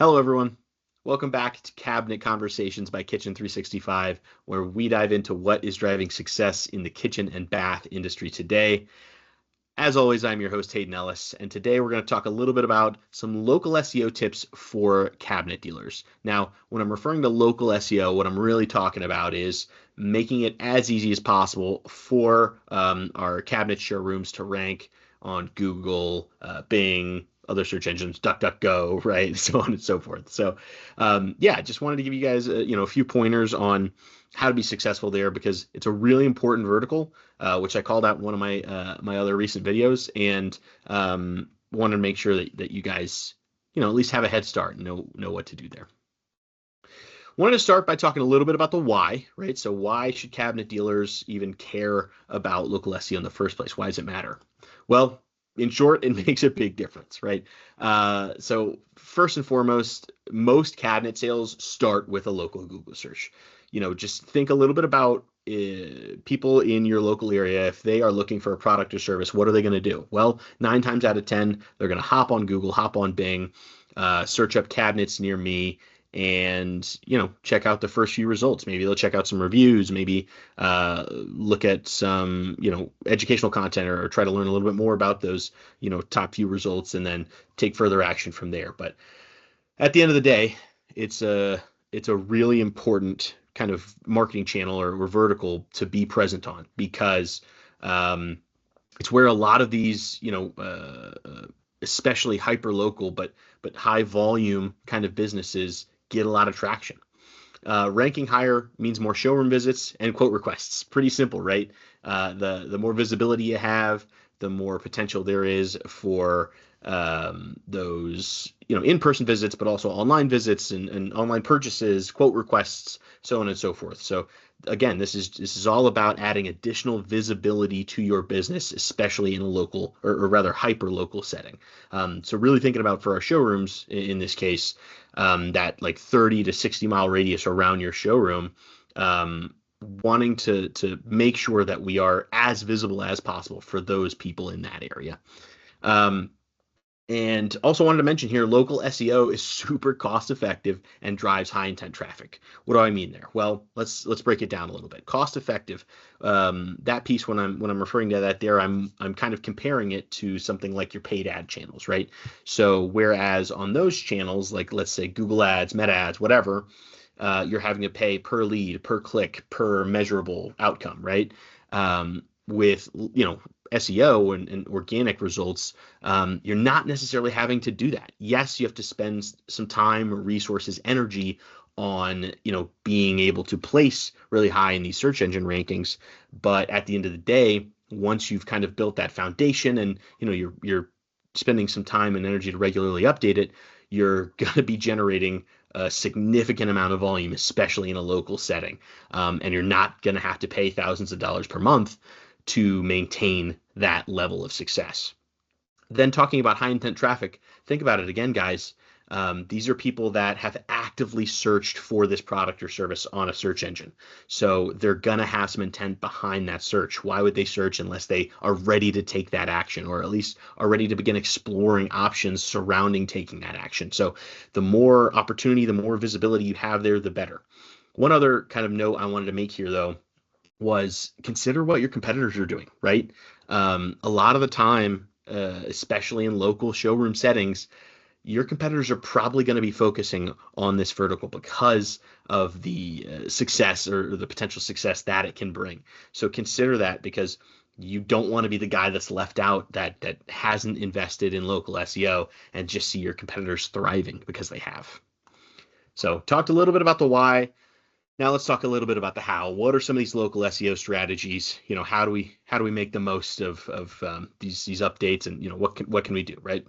Hello, everyone. Welcome back to Cabinet Conversations by Kitchen 365, where we dive into what is driving success in the kitchen and bath industry today. As always, I'm your host, Haydn Ellis, and today we're going to talk a little bit about some local SEO tips for cabinet dealers. Now, when I'm referring to local SEO, what I'm really talking about is making it as easy as possible for our cabinet showrooms to rank on Google, Bing, other search engines, DuckDuckGo, right, so on and so forth. So, yeah, just wanted to give you guys, a few pointers on how to be successful there because it's a really important vertical, which I called out in one of my other recent videos, and wanted to make sure that you guys, at least have a head start and know what to do there. Wanted to start by talking a little bit about the why, right? So why should cabinet dealers even care about local SEO in the first place? Why does it matter? Well, in short, it makes a big difference, right? So first and foremost, most cabinet sales start with a local Google search. Just think a little bit about people in your local area. If they are looking for a product or service, what are they going to do? Well, 9 times out of 10, they're going to hop on Google, hop on Bing, search up cabinets near me, and check out the first few results. Maybe they'll check out some reviews, maybe look at some educational content, or try to learn a little bit more about those top few results, and then take further action from there. But at the end of the day, it's a really important kind of marketing channel or vertical to be present on, because it's where a lot of these especially hyper local but high volume kind of businesses get a lot of traction. Ranking higher means more showroom visits and quote requests. Pretty simple, right? The more visibility you have, the more potential there is for those in-person visits, but also online visits and online purchases, quote requests, so on and so forth. So again, this is all about adding additional visibility to your business, especially in a local or rather hyper local setting. So really thinking about, for our showrooms in this case, that like 30 to 60 mile radius around your showroom, wanting to make sure that we are as visible as possible for those people in that area. And also wanted to mention here, local SEO is super cost effective and drives high intent traffic. What do I mean there? Well, let's break it down a little bit. Cost effective. That piece, when I'm referring to that there, I'm kind of comparing it to something like your paid ad channels, right? So whereas on those channels, like let's say Google Ads, Meta Ads, whatever, you're having to pay per lead, per click, per measurable outcome, right? With SEO and organic results, you're not necessarily having to do that. Yes, you have to spend some time, resources, energy on being able to place really high in these search engine rankings, but at the end of the day, once you've kind of built that foundation and you're spending some time and energy to regularly update it, you're going to be generating a significant amount of volume, especially in a local setting, and you're not going to have to pay thousands of dollars per month to maintain that level of success. Then talking about high intent traffic, think about it again, guys. These are people that have actively searched for this product or service on a search engine. So they're going to have some intent behind that search. Why would they search unless they are ready to take that action, or at least are ready to begin exploring options surrounding taking that action? So the more opportunity, the more visibility you have there, the better. One other kind of note I wanted to make here, though, was consider what your competitors are doing, right? A lot of the time, especially in local showroom settings, your competitors are probably going to be focusing on this vertical because of the success or the potential success that it can bring. So consider that, because you don't want to be the guy that's left out, that hasn't invested in local SEO, and just see your competitors thriving because they have. So talked a little bit about the why. Now let's talk a little bit about the how. What are some of these local SEO strategies? How do we make the most of these updates, and what can we do, right?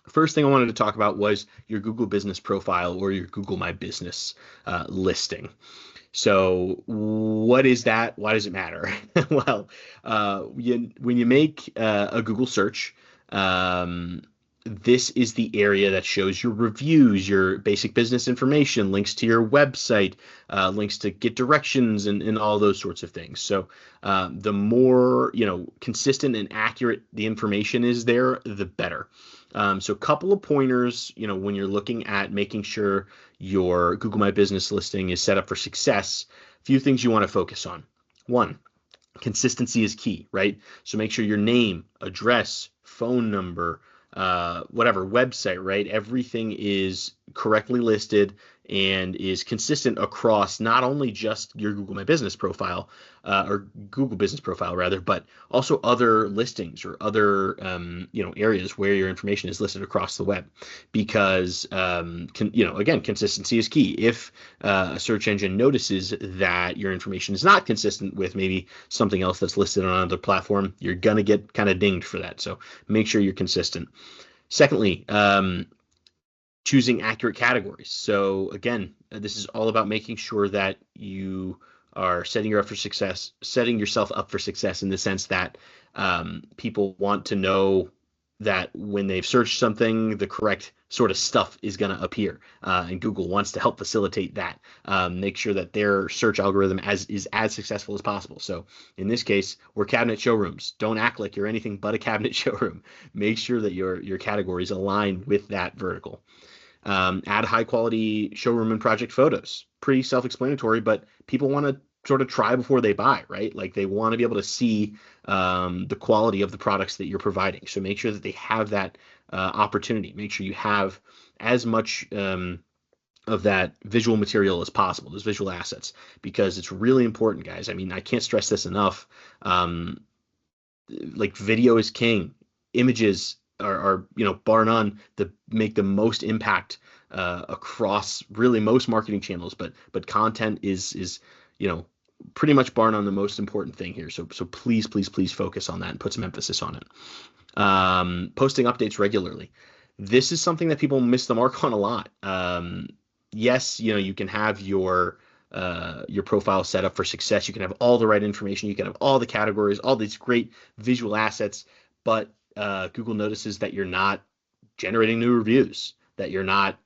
First thing I wanted to talk about was your Google Business Profile or your Google My Business listing. So what is that? Why does it matter? Well, when you make a Google search, this is the area that shows your reviews, your basic business information, links to your website, links to get directions, and all those sorts of things. So the more consistent and accurate the information is there, the better. So a couple of pointers, when you're looking at making sure your Google My Business listing is set up for success, a few things you want to focus on. One, consistency is key, right? So make sure your name, address, phone number, whatever, website, right? Everything is correctly listed and is consistent across not only just your Google My Business profile, or Google Business profile rather, but also other listings or other areas where your information is listed across the web. Because again, consistency is key. If a search engine notices that your information is not consistent with maybe something else that's listed on another platform, you're gonna get kind of dinged for that. So make sure you're consistent. Secondly, choosing accurate categories. So again, this is all about making sure that you are setting yourself up for success in the sense that people want to know that when they've searched something, the correct sort of stuff is going to appear, and Google wants to help facilitate that. Make sure that their search algorithm is as successful as possible. So in this case, we're cabinet showrooms. Don't act like you're anything but a cabinet showroom. Make sure that your categories align with that vertical. Add high quality showroom and project photos. Pretty self-explanatory, but people want to sort of try before they buy, right? Like they want to be able to see the quality of the products that you're providing. So make sure that they have that opportunity. Make sure you have as much of that visual material as possible, those visual assets, because it's really important, guys. I mean, I can't stress this enough. Like video is king. Images are bar none, make the most impact across really most marketing channels, but content is pretty much bar none the most important thing here. So please focus on that and put some emphasis on it. Posting updates regularly. This is something that people miss the mark on a lot. Yes, you can have your profile set up for success. You can have all the right information. You can have all the categories, all these great visual assets, but Google notices that you're not generating new reviews, that you're not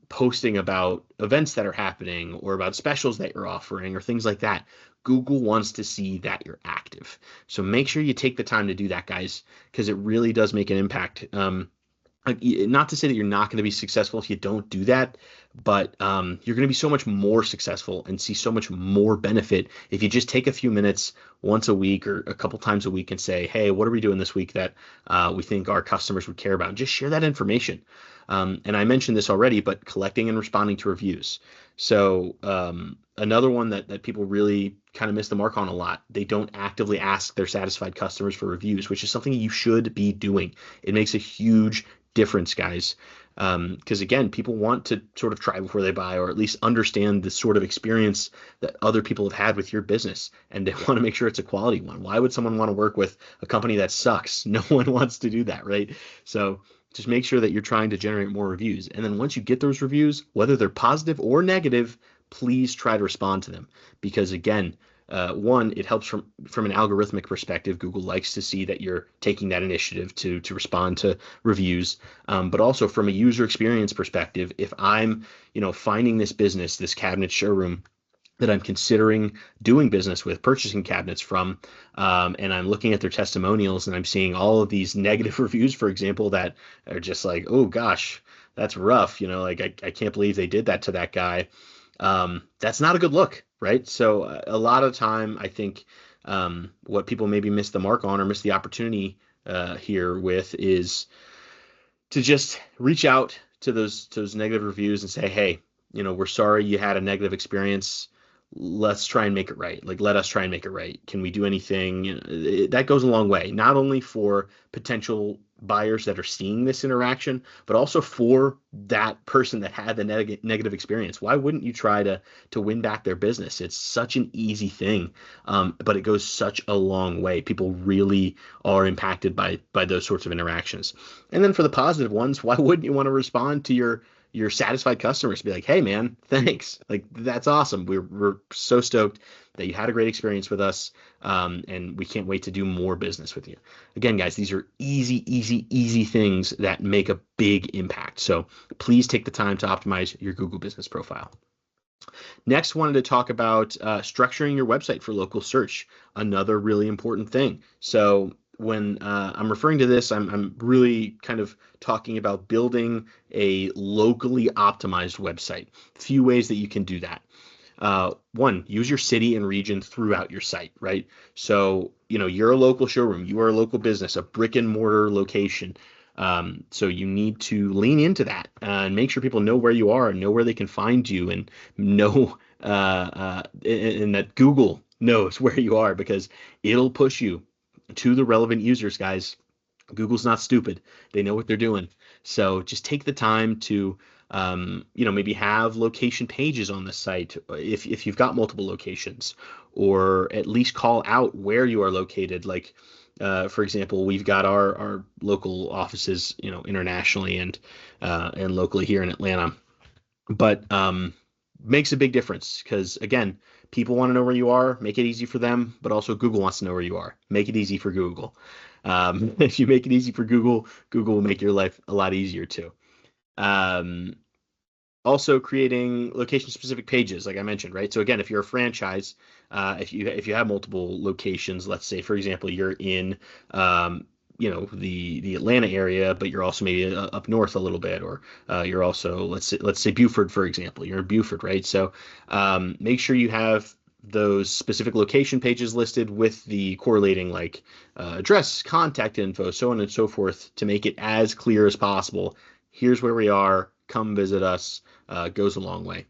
posting about events that are happening or about specials that you're offering or things like that. Google wants to see that you're active. So make sure you take the time to do that, guys, because it really does make an impact. Not to say that you're not going to be successful if you don't do that, but you're going to be so much more successful and see so much more benefit if you just take a few minutes once a week or a couple times a week and say, hey, what are we doing this week that we think our customers would care about? And just share that information. And I mentioned this already, but collecting and responding to reviews. So another one that people really kind of miss the mark on a lot. They don't actively ask their satisfied customers for reviews, which is something you should be doing. It makes a huge difference, guys. Because again, people want to sort of try before they buy, or at least understand the sort of experience that other people have had with your business, and they want to make sure it's a quality one. Why would someone want to work with a company that sucks? No one wants to do that, right? So just make sure that you're trying to generate more reviews. And then once you get those reviews, whether they're positive or negative, please try to respond to them. Because again, one, it helps from an algorithmic perspective. Google likes to see that you're taking that initiative to respond to reviews. But also from a user experience perspective, if I'm, finding this business, this cabinet showroom that I'm considering doing business with, purchasing cabinets from, and I'm looking at their testimonials and I'm seeing all of these negative reviews, for example, that are just like, oh gosh, that's rough. Like I can't believe they did that to that guy. That's not a good look, right? So a lot of time, I think what people maybe miss the mark on or miss the opportunity here with is to just reach out to those negative reviews and say, hey, we're sorry you had a negative experience. Let's try and make it right. Like, let us try and make it right. Can we do anything? That goes a long way, not only for potential buyers that are seeing this interaction, but also for that person that had the negative experience. Why wouldn't you try to win back their business? It's such an easy thing, but it goes such a long way. People really are impacted by those sorts of interactions. And then for the positive ones, why wouldn't you want to respond to your your satisfied customers to be like, hey man, thanks. Like that's awesome. We're so stoked that you had a great experience with us. And we can't wait to do more business with you. Again, guys, these are easy things that make a big impact. So please take the time to optimize your Google business profile. Next, wanted to talk about structuring your website for local search, another really important thing. So when I'm referring to this, I'm really kind of talking about building a locally optimized website. Few ways that you can do that. One, use your city and region throughout your site, right? So, you're a local showroom, you are a local business, a brick and mortar location. So you need to lean into that and make sure people know where you are and know where they can find you and know and that Google knows where you are, because it'll push you to the relevant users, guys. Google's not stupid. They know what they're doing. So just take the time to, maybe have location pages on the site if you've got multiple locations, or at least call out where you are located. Like, for example, we've got our local offices, internationally and locally here in Atlanta. But makes a big difference because, again, people want to know where you are. Make it easy for them, but also Google wants to know where you are. Make it easy for Google. If you make it easy for Google, Google will make your life a lot easier too. Also creating location-specific pages, like I mentioned, right? So again, if you're a franchise, if you have multiple locations, let's say, for example, you're in the Atlanta area, but you're also maybe up north a little bit, or you're also, let's say Beaufort, for example. You're in Beaufort, right? So make sure you have those specific location pages listed with the correlating like address, contact info, so on and so forth, to make it as clear as possible. Here's where we are. Come visit us. Goes a long way.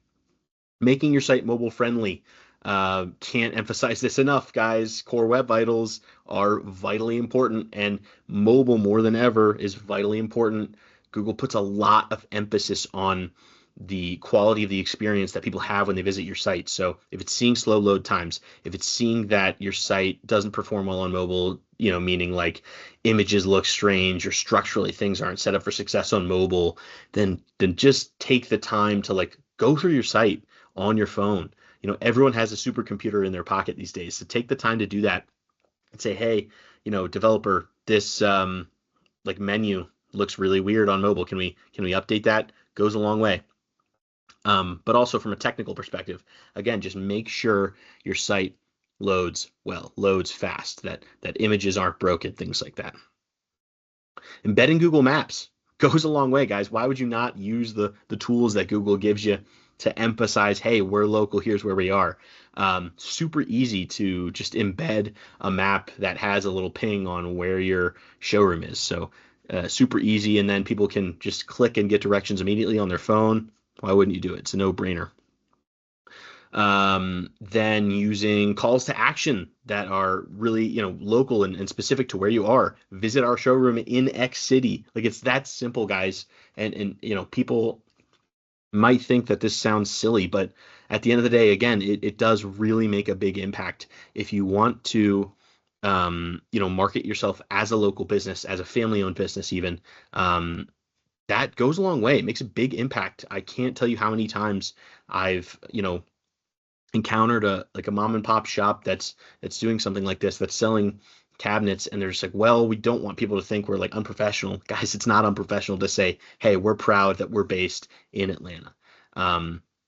Making your site mobile friendly. Can't emphasize this enough, guys. Core web vitals are vitally important, and mobile more than ever is vitally important. Google puts a lot of emphasis on the quality of the experience that people have when they visit your site. So if it's seeing slow load times, if it's seeing that your site doesn't perform well on mobile, meaning like images look strange or structurally things aren't set up for success on mobile, then just take the time to like go through your site on your phone. Everyone has a supercomputer in their pocket these days. So take the time to do that and say, hey, developer, this like menu looks really weird on mobile. Can we update that? Goes a long way. But also from a technical perspective, again, just make sure your site loads well, loads fast, that images aren't broken, things like that. Embedding Google Maps goes a long way, guys. Why would you not use the tools that Google gives you to emphasize, hey, we're local, here's where we are. Super easy to just embed a map that has a little ping on where your showroom is. So super easy, and then people can just click and get directions immediately on their phone. Why wouldn't you do it? It's a no-brainer. Then using calls to action that are really, local and specific to where you are. Visit our showroom in X city. Like, it's that simple, guys. And people might think that this sounds silly, but at the end of the day, again, it does really make a big impact. If you want to, market yourself as a local business, as a family-owned business even, that goes a long way. It makes a big impact. I can't tell you how many times I've, encountered a mom and pop shop that's doing something like this, that's selling cabinets, and they're just like, well, we don't want people to think we're like unprofessional. Guys, it's not unprofessional to say, hey, we're proud that we're based in Atlanta.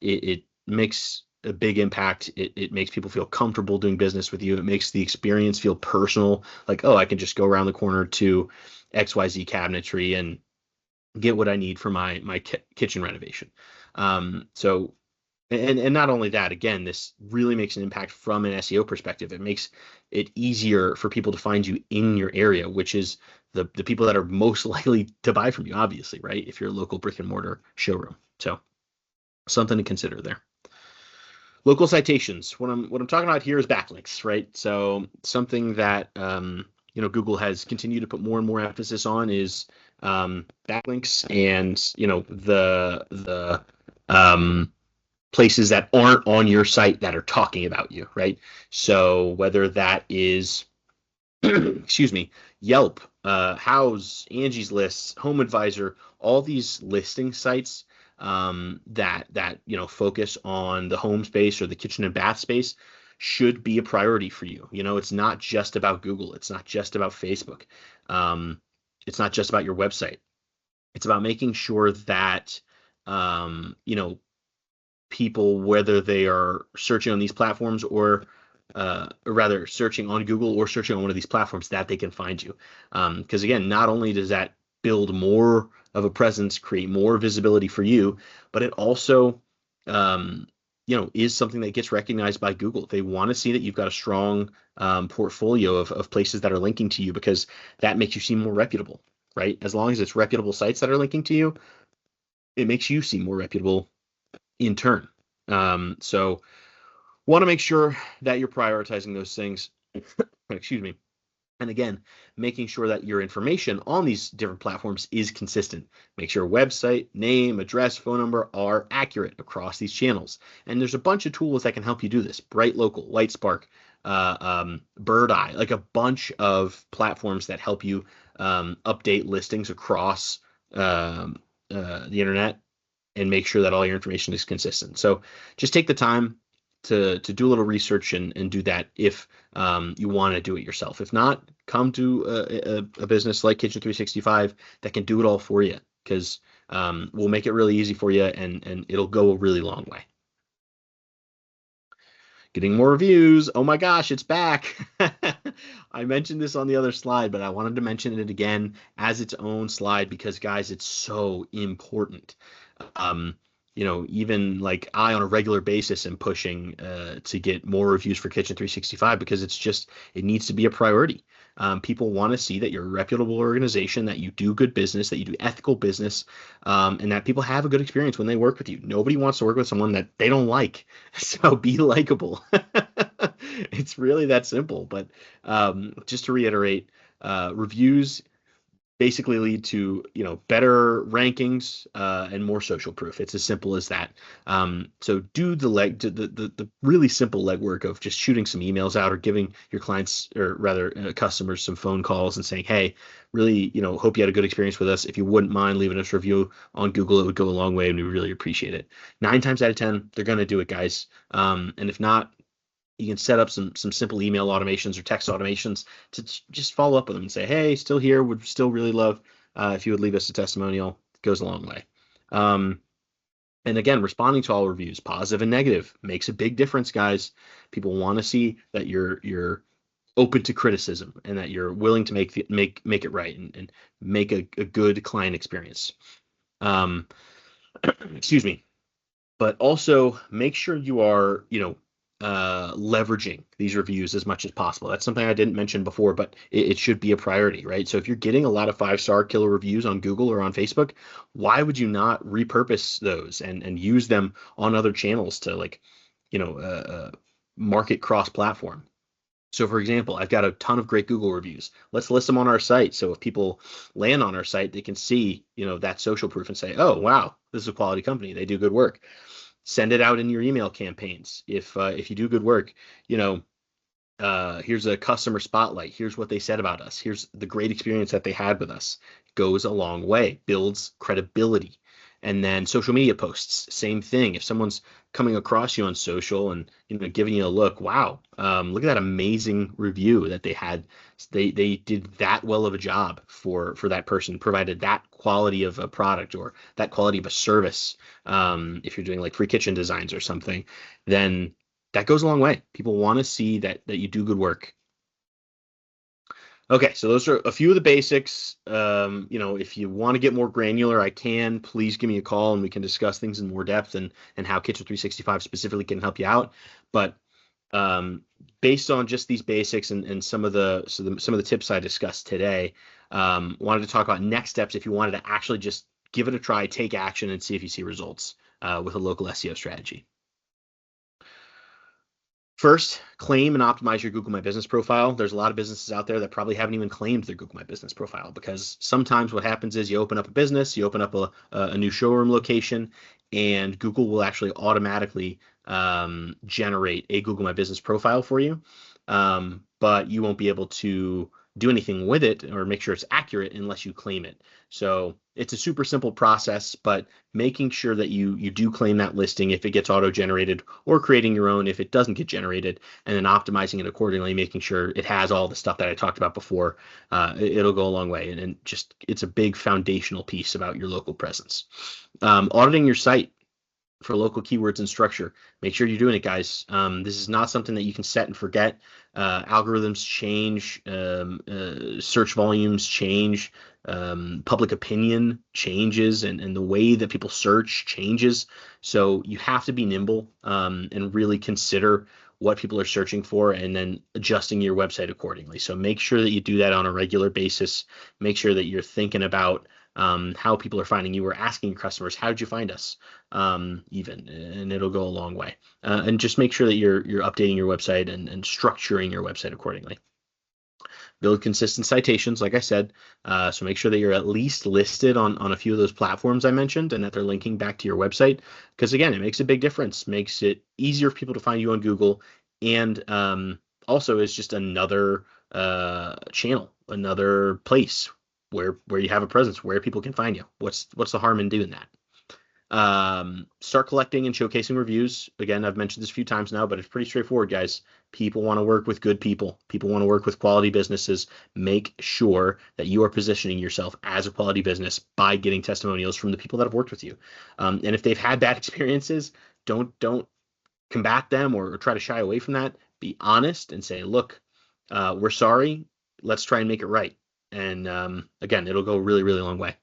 It makes a big impact. It makes people feel comfortable doing business with you. It makes the experience feel personal. Like, oh, I can just go around the corner to XYZ cabinetry and get what I need for my kitchen renovation. So, and not only that, again, this really makes an impact from an SEO perspective. It makes it easier for people to find you in your area, which is the people that are most likely to buy from you, obviously, right? If you're a local brick and mortar showroom. So something to consider there. Local citations. What I'm talking about here is backlinks, right? So something that Google has continued to put more and more emphasis on is backlinks, and the places that aren't on your site that are talking about you, right? So whether that is excuse me, Yelp, Houzz, Angie's List, Home Advisor, all these listing sites, that focus on the home space or the kitchen and bath space should be a priority for you. It's not just about Google. It's not just about Facebook. Um, it's not just about your website. It's about making sure that people, whether they are searching on these platforms or rather searching on Google or searching on one of these platforms, that they can find you. Because again, not only does that build more of a presence, create more visibility for you, but it also is something that gets recognized by Google. They want to see that you've got a strong portfolio of places that are linking to you, because that makes you seem more reputable, right? As long as it's reputable sites that are linking to you, it makes you seem more reputable in turn. So want to make sure that you're prioritizing those things. Excuse me. And again, making sure that your information on these different platforms is consistent. Make sure website, name, address, phone number are accurate across these channels. And there's a bunch of tools that can help you do this. Bright Local, Lightspark, Bird Eye, like a bunch of platforms that help you update listings across the internet and make sure that all your information is consistent. So just take the time to do a little research and do that if you want to do it yourself. If not, come to a business like Kitchen 365 that can do it all for you, because we'll make it really easy for you, and it'll go a really long way. Getting more reviews. Oh my gosh, it's back. I mentioned this on the other slide, but I wanted to mention it again as its own slide because, guys, it's so important. Even like I on a regular basis am pushing to get more reviews for Kitchen 365 because it needs to be a priority. People want to see that you're a reputable organization, that you do good business, that you do ethical business, and that people have a good experience when they work with you. Nobody wants to work with someone that they don't like. So be likable. It's really that simple. But just to reiterate, reviews basically lead to better rankings and more social proof. It's as simple as that. So do the really simple legwork of just shooting some emails out or giving your clients, or rather customers, some phone calls and saying, hey, really hope you had a good experience with us. If you wouldn't mind leaving us a review on Google, it would go a long way and we really appreciate it. 9 times out of 10 they're going to do it, guys. And if not, you can set up some simple email automations or text automations to just follow up with them and say, hey, still here, would still really love if you would leave us a testimonial. It goes a long way. And again, responding to all reviews, positive and negative, makes a big difference, guys. People want to see that you're open to criticism and that you're willing to make it right and make a good client experience. Excuse me. But also make sure you are, leveraging these reviews as much as possible. That's something I didn't mention before, but it should be a priority, right? So if you're getting a lot of 5-star killer reviews on Google or on Facebook, why would you not repurpose those and use them on other channels to market cross-platform? So for example, I've got a ton of great Google reviews. Let's list them on our site. So if people land on our site, they can see, that social proof and say, oh, wow, this is a quality company. They do good work. Send it out in your email campaigns. If you do good work, here's a customer spotlight. Here's what they said about us. Here's the great experience that they had with us. Goes a long way, builds credibility. And then social media posts, same thing. If someone's coming across you on social and giving you a look, wow, look at that amazing review that they had. They did that well of a job for that person, provided that quality of a product or that quality of a service. If you're doing like free kitchen designs or something, then that goes a long way. People want to see that you do good work. Okay, so those are a few of the basics. If you want to get more granular, I can. Please give me a call and we can discuss things in more depth and how Kitchen 365 specifically can help you out. But based on just these basics and some of the tips I discussed today, wanted to talk about next steps if you wanted to actually just give it a try, take action, and see if you see results with a local SEO strategy. First, claim and optimize your Google My Business profile. There's a lot of businesses out there that probably haven't even claimed their Google My Business profile, because sometimes what happens is you open up a business, you open up a new showroom location, and Google will actually automatically generate a Google My Business profile for you, but you won't be able to do anything with it or make sure it's accurate unless you claim it. So it's a super simple process, but making sure that you do claim that listing if it gets auto-generated, or creating your own if it doesn't get generated, and then optimizing it accordingly, making sure it has all the stuff that I talked about before. It'll go a long way, and just it's a big foundational piece about your local presence. Auditing your site for local keywords and structure. Make sure you're doing it, guys. This is not something that you can set and forget. Algorithms change, search volumes change, public opinion changes, and the way that people search changes. So you have to be nimble, and really consider what people are searching for, and then adjusting your website accordingly. So make sure that you do that on a regular basis. Make sure that you're thinking about how people are finding you, or asking your customers, how did you find us, even, and it'll go a long way. And just make sure that you're updating your website and structuring your website accordingly. Build consistent citations, like I said. So make sure that you're at least listed on a few of those platforms I mentioned, and that they're linking back to your website, because again, it makes a big difference. Makes it easier for people to find you on Google, and also is just another channel, another place where you have a presence, where people can find you. What's the harm in doing that? Start collecting and showcasing reviews. Again, I've mentioned this a few times now, but it's pretty straightforward, guys. People want to work with good people. People want to work with quality businesses. Make sure that you are positioning yourself as a quality business by getting testimonials from the people that have worked with you. And if they've had bad experiences, don't combat them or try to shy away from that. Be honest and say, look, we're sorry. Let's try and make it right. And again, it'll go a really, really long way.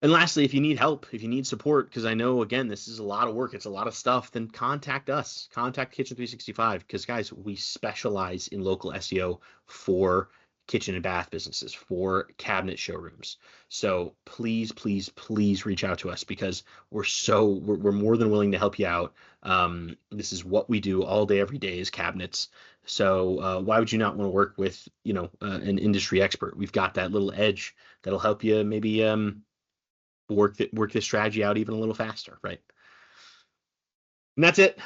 And lastly, if you need help, if you need support, because I know, again, this is a lot of work, it's a lot of stuff, then contact us. Contact Kitchen 365, because, guys, we specialize in local SEO for kitchen and bath businesses, for cabinet showrooms. So please, please, please reach out to us, because we're more than willing to help you out. This is what we do all day, every day, is cabinets. So why would you not want to work with, an industry expert? We've got that little edge that'll help you maybe work this strategy out even a little faster, right? And that's it.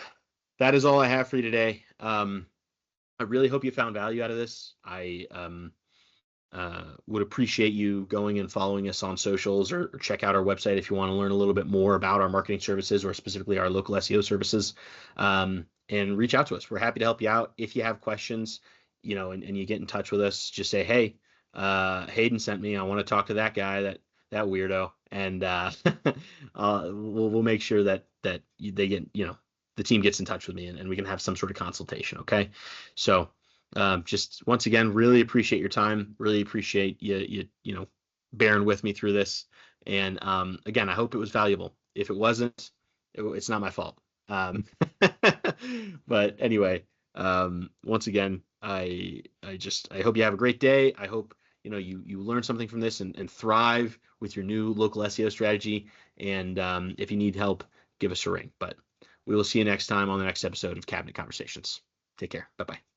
That is all I have for you today. I really hope you found value out of this. I would appreciate you going and following us on socials, or check out our website if you want to learn a little bit more about our marketing services, or specifically our local SEO services, and reach out to us. We're happy to help you out. If you have questions, and you get in touch with us, just say, hey, Haydn sent me. I want to talk to that guy, that weirdo. And we'll make sure that they get, the team gets in touch with me, and we can have some sort of consultation. Okay. So just once again, really appreciate your time. Really appreciate you bearing with me through this. And again, I hope it was valuable. If it wasn't, it's not my fault. But anyway, once again, I hope you have a great day. I hope you learn something from this, and thrive with your new local SEO strategy. And if you need help, give us a ring. But we will see you next time on the next episode of Cabinet Conversations. Take care. Bye-bye.